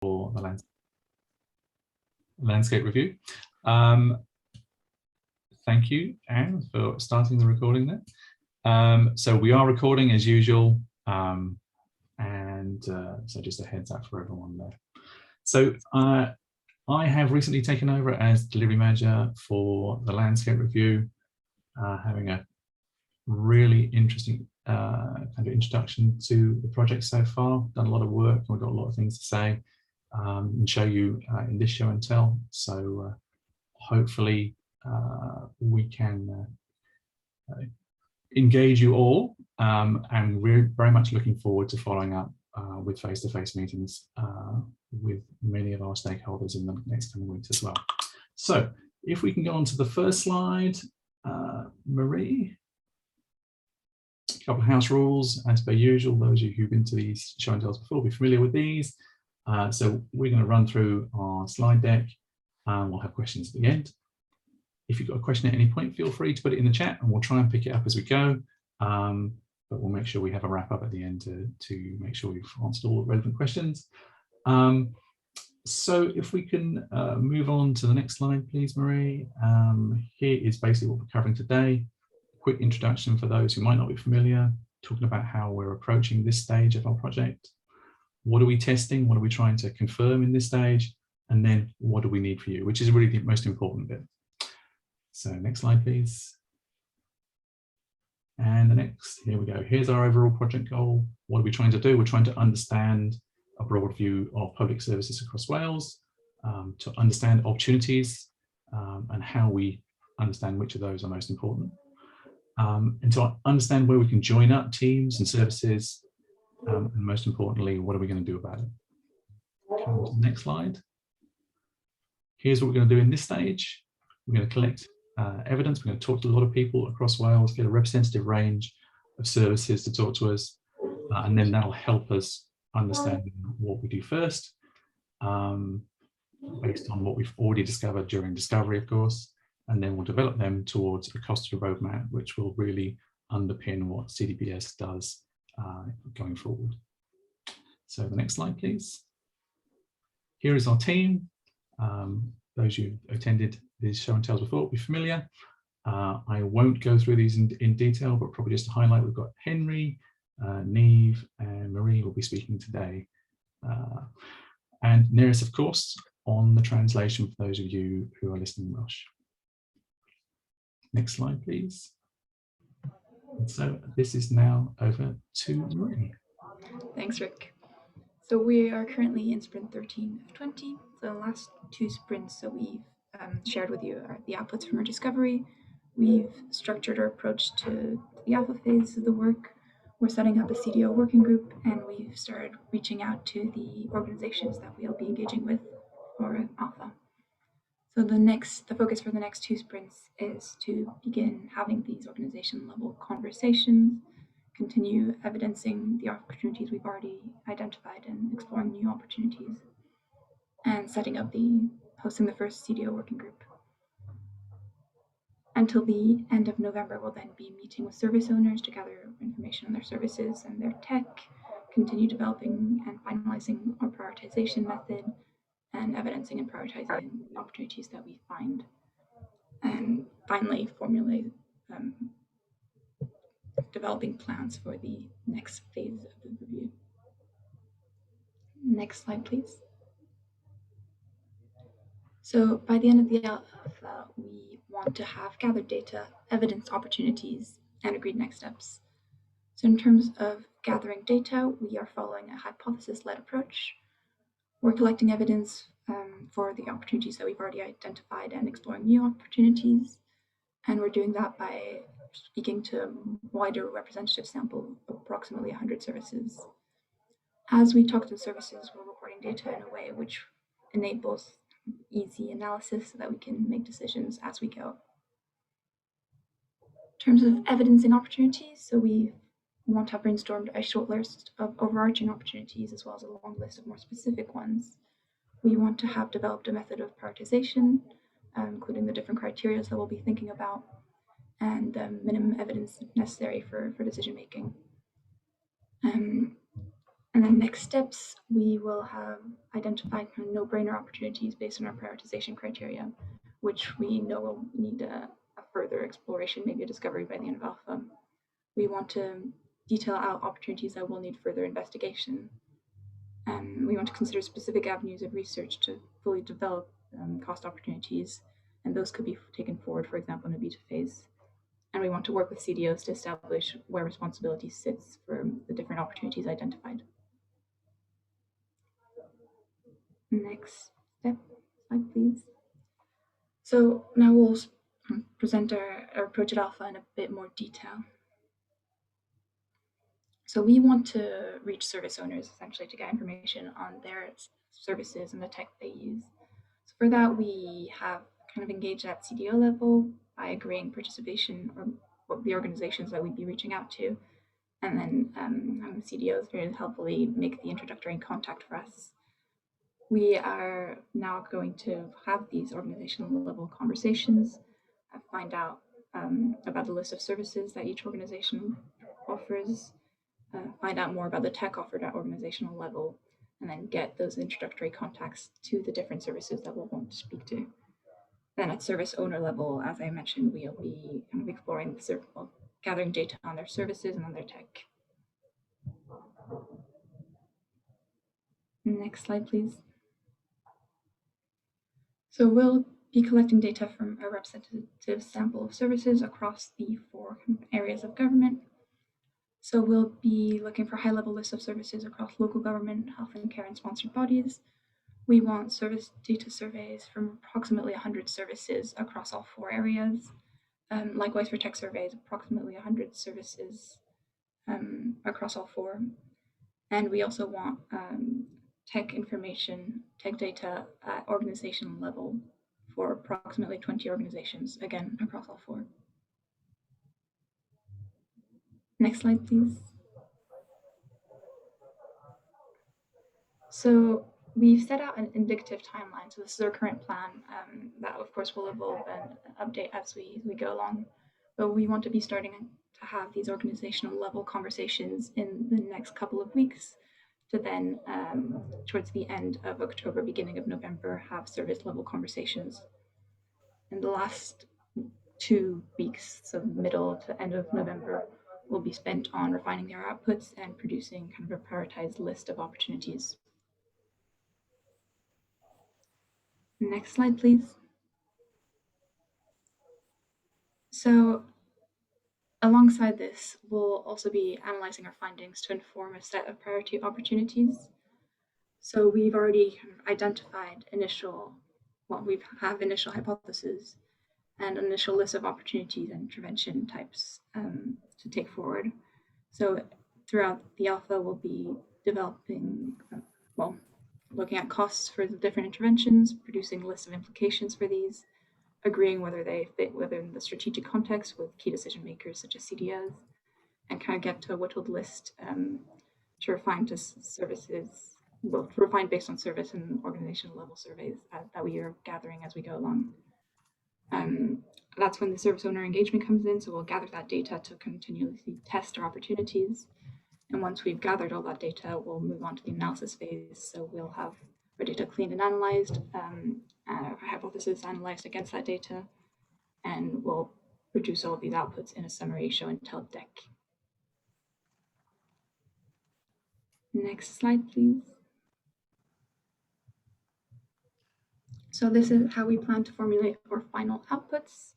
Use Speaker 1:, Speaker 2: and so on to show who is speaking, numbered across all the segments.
Speaker 1: for the landscape review. Thank you, Anne, for starting the recording there. So we are recording as usual, so just a heads up for everyone there. So I have recently taken over as delivery manager for the landscape review, having a really interesting kind of introduction to the project so far. Done a lot of work, and we've got a lot of things to say and show you in this show and tell. So hopefully we can engage you all, and we're very much looking forward to following up with face-to-face meetings with many of our stakeholders in the next coming weeks as well. So if we can go on to the first slide, Marie. A couple of house rules, as per usual. Those of you who've been to these show and tells before will be familiar with these. So we're going to run through our slide deck. We'll have questions at the end. If you've got a question at any point, feel free to put it in the chat and we'll try and pick it up as we go. But we'll make sure we have a wrap up at the end to make sure we've answered all the relevant questions. So if we can move on to the next slide, please, Marie. Here is basically what we're covering today. Quick introduction for those who might not be familiar, talking about how we're approaching this stage of our project. What are we testing? What are we trying to confirm in this stage? And then what do we need for you, which is really the most important bit. So next slide, please. And the next, here we go. Here's our overall project goal. What are we trying to do? We're trying to understand a broad view of public services across Wales, to understand opportunities and how we understand which of those are most important. And to understand where we can join up teams and services, and most importantly, what are we going to do about it? Come to the next slide. Here's what we're going to do in this stage. We're going to collect evidence. We're going to talk to a lot of people across Wales, get a representative range of services to talk to us, and then that'll help us understand what we do first, based on what we've already discovered during discovery, of course, and then we'll develop them towards a cost roadmap, which will really underpin what CDPS does going forward. So the next slide, please. Here is our team. Those who attended these show and tells before will be familiar. I won't go through these in detail, but probably just to highlight, we've got Henry, Neve, and Marie will be speaking today. And Neris, of course, on the translation for those of you who are listening in Welsh. Next slide, please. And so this is now over to Marie.
Speaker 2: Thanks, Rick. So we are currently in sprint 13 of 20. So the last two sprints that we've shared with you are the outputs from our discovery. We've structured our approach to the alpha phase of the work. We're setting up a CDO working group, and we've started reaching out to the organizations that we'll be engaging with for alpha. So the focus for the next two sprints is to begin having these organization level conversations, continue evidencing the opportunities we've already identified and exploring new opportunities, and hosting the first CDO working group. Until the end of November, we'll then be meeting with service owners to gather information on their services and their tech, continue developing and finalizing our prioritization method, and evidencing and prioritizing the opportunities that we find. And finally, formulate developing plans for the next phase of the review. Next slide, please. So by the end of the alpha, we want to have gathered data, evidence opportunities, and agreed next steps. So in terms of gathering data, we are following a hypothesis-led approach. We're collecting evidence for the opportunities that we've already identified and exploring new opportunities. And we're doing that by speaking to a wider representative sample of approximately 100 services. As we talk to the services, we're recording data in a way which enables easy analysis so that we can make decisions as we go. In terms of evidencing opportunities, so we want to have brainstormed a short list of overarching opportunities as well as a long list of more specific ones. We want to have developed a method of prioritization, including the different criteria that we'll be thinking about, and the minimum evidence necessary for decision making. And And then next steps, we will have identified kind of no-brainer opportunities based on our prioritization criteria, which we know will need a further exploration, maybe a discovery by the end of alpha. We want to detail out opportunities that will need further investigation. We want to consider specific avenues of research to fully develop cost opportunities, and those could be taken forward, for example, in a beta phase. And we want to work with CDOs to establish where responsibility sits for the different opportunities identified. Next step, slide please. So now we'll present our approach at alpha in a bit more detail. So we want to reach service owners essentially to get information on their services and the tech they use. So for that, we have kind of engaged at CDO level by agreeing participation or what the organizations that we'd be reaching out to. And then CDOs very helpfully make the introductory contact for us. We are now going to have these organizational level conversations, find out about the list of services that each organization offers, find out more about the tech offered at organizational level, and then get those introductory contacts to the different services that we'll want to speak to. Then at service owner level, as I mentioned, we'll be kind of exploring gathering data on their services and on their tech. Next slide, please. So we'll be collecting data from a representative sample of services across the 4 areas of government. So we'll be looking for high-level lists of services across local government, health and care, and sponsored bodies. We want service data surveys from approximately 100 services across all 4 areas. Likewise for tech surveys, approximately 100 services across all 4. And we also want tech information, tech data at organizational level for approximately 20 organizations, again, across all 4. Next slide, please. So we've set out an indicative timeline. So this is our current plan that, of course, will evolve and update as we go along. But we want to be starting to have these organizational level conversations in the next couple of weeks to then, towards the end of October, beginning of November, have service level conversations. In the last 2 weeks, so middle to end of November, will be spent on refining their outputs and producing kind of a prioritized list of opportunities. Next slide, please. So alongside this, we'll also be analyzing our findings to inform a set of priority opportunities. So we've already kind of identified initial hypotheses and initial list of opportunities and intervention types to take forward. So throughout the alpha, we'll be developing, looking at costs for the different interventions, producing a list of implications for these, agreeing whether they fit within the strategic context with key decision makers such as CDOs, and kind of get to a whittled list to refine to services, to refine based on service and organizational level surveys that we are gathering as we go along. That's when the service owner engagement comes in, so we'll gather that data to continuously test our opportunities. And once we've gathered all that data, we'll move on to the analysis phase. So we'll have our data cleaned and analyzed, our hypothesis analyzed against that data, and we'll produce all of these outputs in a summary show and tell deck. Next slide, please. So this is how we plan to formulate our final outputs.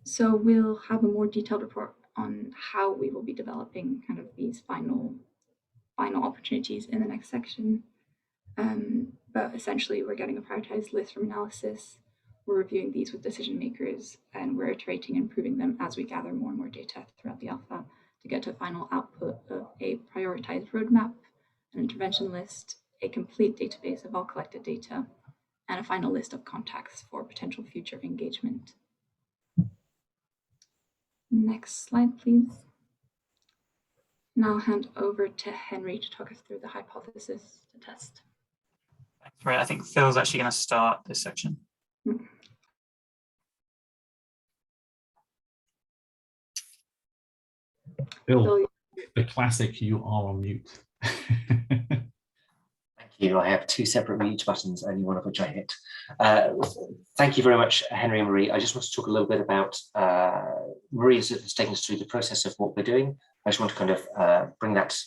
Speaker 2: So we'll have a more detailed report on how we will be developing kind of these final opportunities in the next section. But essentially, we're getting a prioritized list from analysis. We're reviewing these with decision makers, and we're iterating and improving them as we gather more and more data throughout the alpha to get to a final output of a prioritized roadmap, an intervention list, a complete database of all collected data, and a final list of contacts for potential future engagement. Next slide, please. Now I'll hand over to Henry to talk us through the hypothesis to test.
Speaker 3: Right, I think Phil's actually going to start this section.
Speaker 1: Phil, the classic, you are on mute.
Speaker 4: Thank you. I have two separate mute buttons, only one of which I hit. Thank you very much, Henry and Marie. I just want to talk a little bit about, Marie has taken us through the process of what we're doing. I just want to kind of bring that,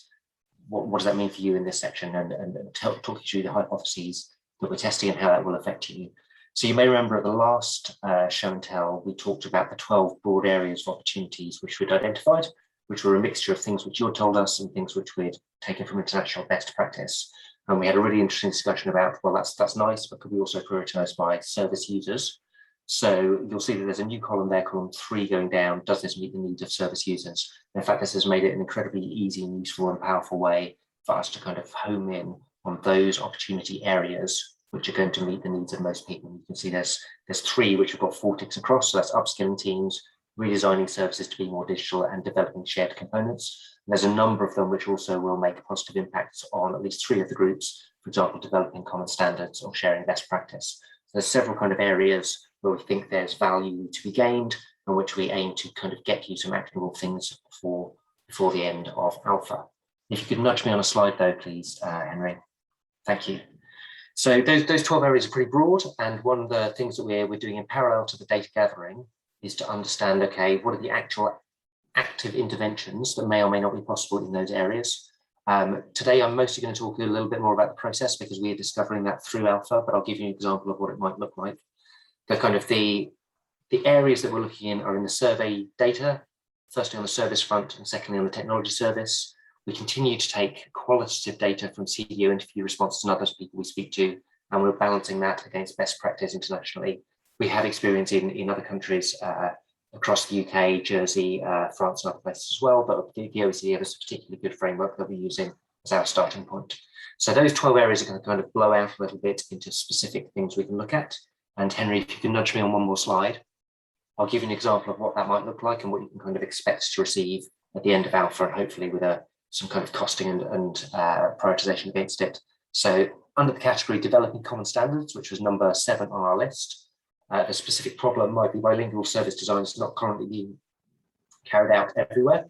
Speaker 4: what does that mean for you in this section, and talk you through the hypotheses that we're testing and how that will affect you. So you may remember at the last show and tell, we talked about the 12 broad areas of opportunities which we'd identified, which were a mixture of things which you told us and things which we'd taken from international best practice. And we had a really interesting discussion about, well, that's nice, but could we also prioritize by service users? So you'll see that there's a new column there, column 3 going down. Does this meet the needs of service users? And in fact, this has made it an incredibly easy and useful and powerful way for us to kind of home in on those opportunity areas which are going to meet the needs of most people. You can see there's 3 which have got 4 ticks across. So that's upskilling teams, redesigning services to be more digital, and developing shared components. And there's a number of them which also will make positive impacts on at least 3 of the groups, for example, developing common standards or sharing best practice. So there's several kind of areas where we think there's value to be gained, and which we aim to kind of get you some actionable things before the end of Alpha. If you could nudge me on a slide though, please, Henry. Thank you. So those 12 areas are pretty broad, and one of the things that we're doing in parallel to the data gathering is to understand, okay, what are the actual active interventions that may or may not be possible in those areas. Today, I'm mostly going to talk a little bit more about the process because we are discovering that through Alpha, but I'll give you an example of what it might look like. The areas that we're looking in are in the survey data, firstly on the service front and secondly on the technology service. We continue to take qualitative data from CDO interview responses and other people we speak to, and we're balancing that against best practice internationally. We have experience in other countries across the UK, Jersey, France, and other places as well, but the OECD has a particularly good framework that we're using as our starting point. So those 12 areas are going to kind of blow out a little bit into specific things we can look at. And Henry, if you can nudge me on one more slide, I'll give you an example of what that might look like and what you can kind of expect to receive at the end of Alpha, and hopefully with some kind of costing and prioritization against it. So under the category developing common standards, which was number 7 on our list, the specific problem might be bilingual service designs not currently being carried out everywhere.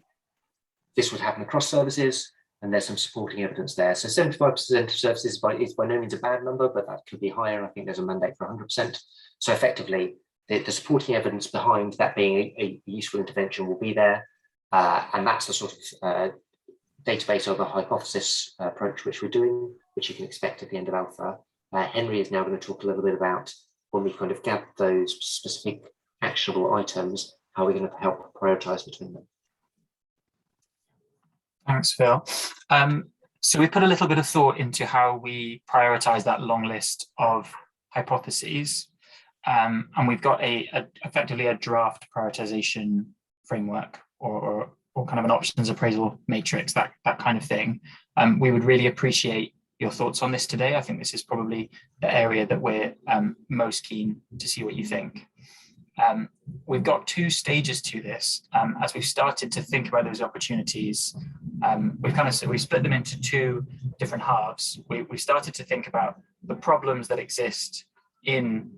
Speaker 4: This would happen across services, and there's some supporting evidence there. So 75% of services is by no means a bad number, but that could be higher. I think there's a mandate for 100%. So effectively, the supporting evidence behind that being a useful intervention will be there. And that's the sort of database of a hypothesis approach which we're doing, which you can expect at the end of Alpha. Henry is now going to talk a little bit about when we kind of gather those specific actionable items, how we're going to help prioritize between them.
Speaker 3: Thanks, Phil. So we put a little bit of thought into how we prioritize that long list of hypotheses. And we've got effectively a draft prioritization framework or kind of an options appraisal matrix, that kind of thing. We would really appreciate your thoughts on this today. I think this is probably the area that we're most keen to see what you think. We've got 2 stages to this. As we've started to think about those opportunities, we've split them into 2 different halves. We started to think about the problems that exist in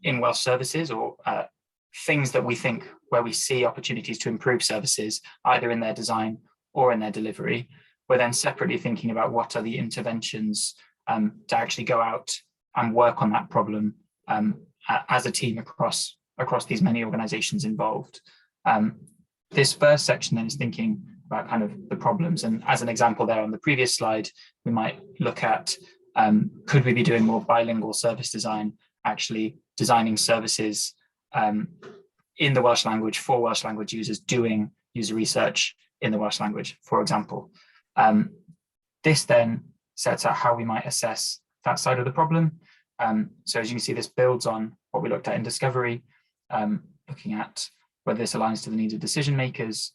Speaker 3: Welsh services, or things that we think where we see opportunities to improve services, either in their design or in their delivery. We're then separately thinking about what are the interventions to actually go out and work on that problem as a team across these many organizations involved. This first section then is thinking about kind of the problems. And as an example there on the previous slide, we might look at, could we be doing more bilingual service design, actually designing services in the Welsh language for Welsh language users, doing user research in the Welsh language, for example. This then sets out how we might assess that side of the problem. So as you can see, this builds on what we looked at in Discovery, looking at whether this aligns to the needs of decision makers,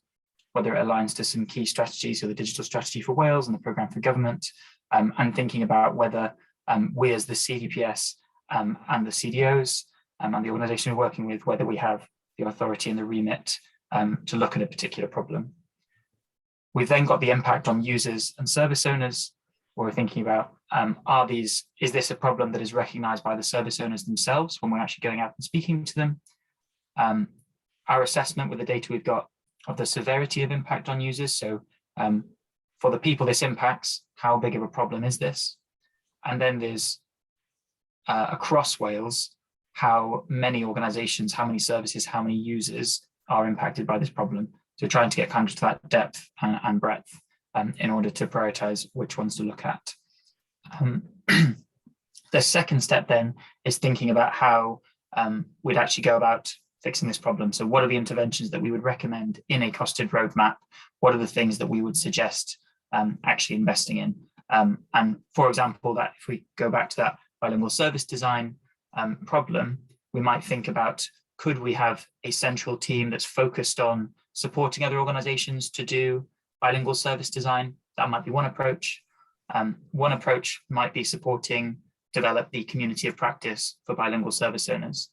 Speaker 3: whether it aligns to some key strategies, so the digital strategy for Wales and the programme for government, and thinking about whether we as the CDPS and the CDOs and the organisation we're working with, whether we have the authority and the remit to look at a particular problem. We've then got the impact on users and service owners, where we're thinking about, is this a problem that is recognised by the service owners themselves when we're actually going out and speaking to them? Our assessment with the data we've got of the severity of impact on users. So for the people this impacts, how big of a problem is this? And then there's across Wales, how many organisations, how many services, how many users are impacted by this problem. So we're trying to get kind of to that depth and breadth in order to prioritise which ones to look at. The second step then is thinking about how we'd actually go about fixing this problem. So what are the interventions that we would recommend in a costed roadmap? What are the things that we would suggest actually investing in? And for example, that if we go back to that bilingual service design problem, we might think about, could we have a central team that's focused on supporting other organizations to do bilingual service design? That might be one approach. One approach might be develop the community of practice for bilingual service owners.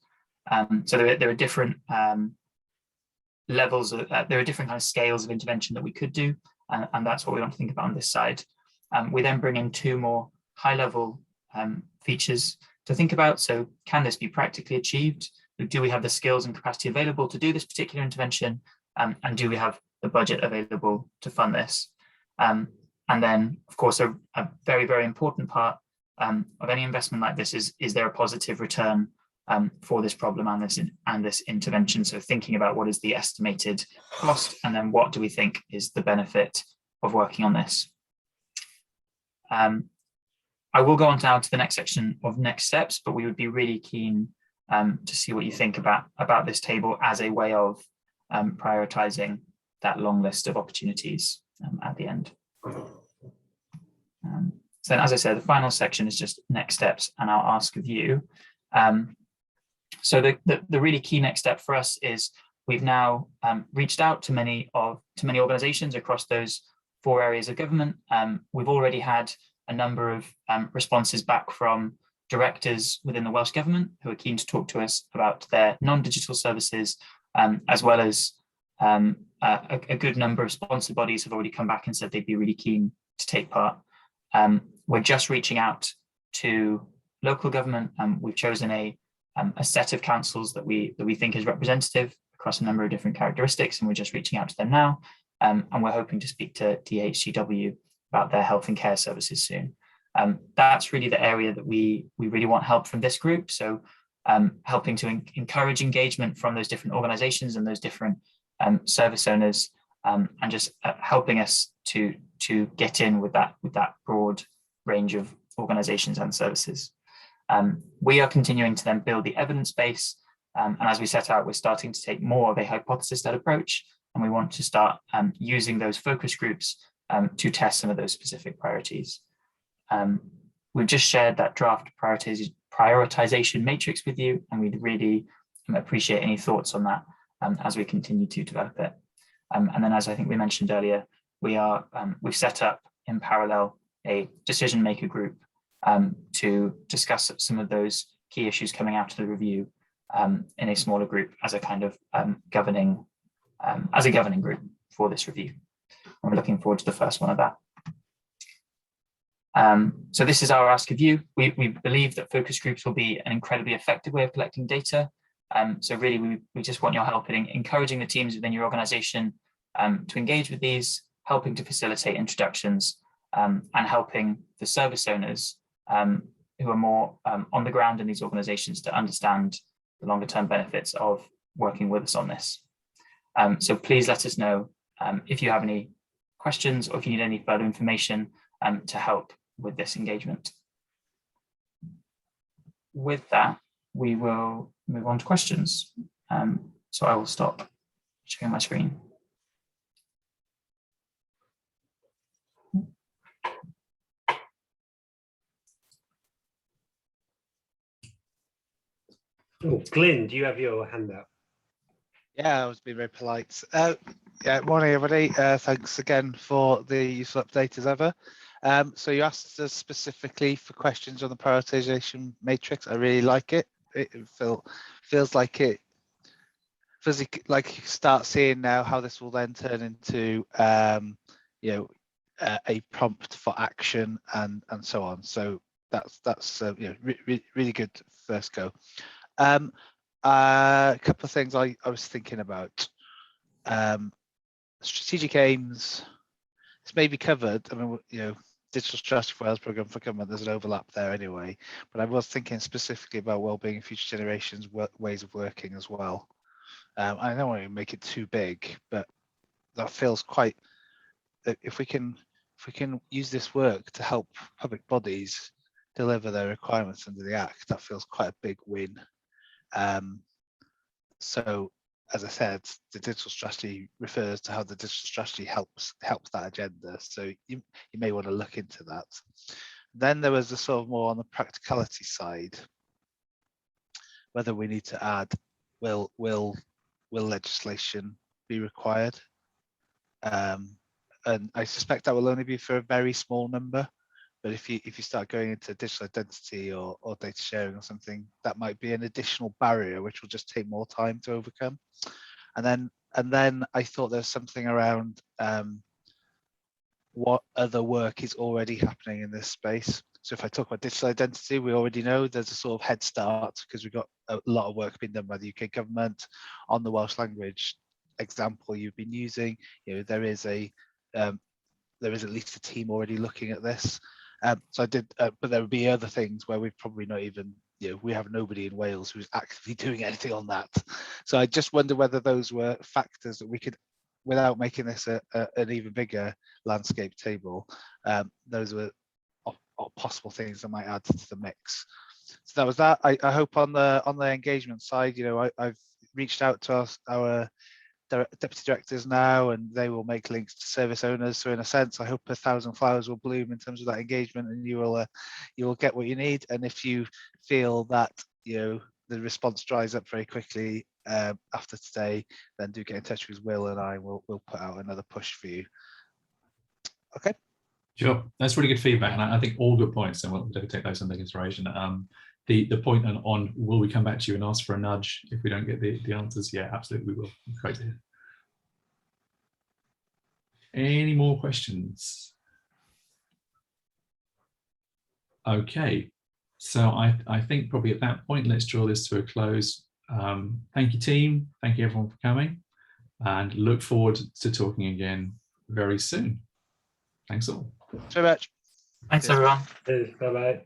Speaker 3: So there are different levels, there are different kind of scales of intervention that we could do, and that's what we want to think about on this side. We then bring in two more high-level features to think about. So can this be practically achieved? Do we have the skills and capacity available to do this particular intervention? And do we have the budget available to fund this? And then, of course, a very, very important part of any investment like this is there a positive return for this problem and this intervention? So thinking about what is the estimated cost, and then what do we think is the benefit of working on this? I will go on now to the next section of next steps, but we would be really keen to see what you think about this table as a way of prioritizing that long list of opportunities at the end. So then, as I said, the final section is just next steps, and I'll ask of you. So the really key next step for us is we've now reached out to many organizations across those 4 areas of government. We've already had a number of responses back from directors within the Welsh Government who are keen to talk to us about their non-digital services, as well as a good number of sponsor bodies have already come back and said they'd be really keen to take part. We're just reaching out to local government. We've chosen a set of councils that we think is representative across a number of different characteristics, and we're just reaching out to them now. And we're hoping to speak to DHCW about their health and care services soon. That's really the area that we really want help from this group. So helping to encourage engagement from those different organizations and those different service owners, and just helping us to get in with that broad range of organizations and services. We are continuing to then build the evidence base, and as we set out, we're starting to take more of a hypothesis-led approach, and we want to start using those focus groups to test some of those specific priorities. We've just shared that draft prioritization matrix with you, and we'd really appreciate any thoughts on that as we continue to develop it. And then, as I think we mentioned earlier, we've set up in parallel a decision maker group to discuss some of those key issues coming out of the review in a smaller group as a kind of governing group for this review. And we're looking forward to the first one of that. So this is our ask of you. We believe that focus groups will be an incredibly effective way of collecting data. So really, we just want your help in encouraging the teams within your organization to engage with these, helping to facilitate introductions, and helping the service owners who are more on the ground in these organizations to understand the longer term benefits of working with us on this. So please let us know if you have any questions or if you need any further information to help with this engagement. With that, we will move on to questions. So I will stop sharing my screen.
Speaker 5: Oh, Glyn, do you have your hand up?
Speaker 6: Yeah, I was being very polite. Yeah, morning everybody. Thanks again for the useful update as ever. So you asked us specifically for questions on the prioritization matrix. I really like it. It feels like you start seeing now how this will then turn into a prompt for action and so on. So that's really good first go. A couple of things I was thinking about. Strategic aims. it's maybe covered. I mean, digital strategy for Wales programme for government, there's an overlap there anyway, but I was thinking specifically about wellbeing and future generations ways of working as well. I don't want to make it too big, but that feels quite, if we can use this work to help public bodies deliver their requirements under the Act, that feels quite a big win. So as I said, the digital strategy refers to how the digital strategy helps that agenda. So you may want to look into that. Then there was the sort of more on the practicality side, whether we need to add, will legislation be required? And I suspect that will only be for a very small number. But if you start going into digital identity or data sharing or something, that might be an additional barrier which will just take more time to overcome. And then I thought there's something around what other work is already happening in this space. So if I talk about digital identity, we already know there's a sort of head start because we've got a lot of work being done by the UK government on the Welsh language example you've been using. There is at least a team already looking at this. So I did, but there would be other things where we've probably not even, we have nobody in Wales who's actively doing anything on that. So I just wonder whether those were factors that we could, without making this an even bigger landscape table, those were possible things that might add to the mix. So that was that. I hope on the engagement side, I've reached out to our deputy directors now, and they will make links to service owners. So in a sense, I hope 1,000 flowers will bloom in terms of that engagement, and you will get what you need. And if you feel that the response dries up very quickly after today, then do get in touch with Will, and I will put out another push for you. Okay. Sure,
Speaker 1: that's really good feedback, and I think all good points, and we'll take those into consideration. The point on will we come back to you and ask for a nudge if we don't get the answers? Yeah, absolutely, we will. Great to hear. Any more questions? Okay, so I think probably at that point, let's draw this to a close. Thank you, team. Thank you, everyone, for coming, and look forward to talking again very soon. Thanks all.
Speaker 6: Thanks very much.
Speaker 3: Thanks, everyone.
Speaker 5: Bye-bye.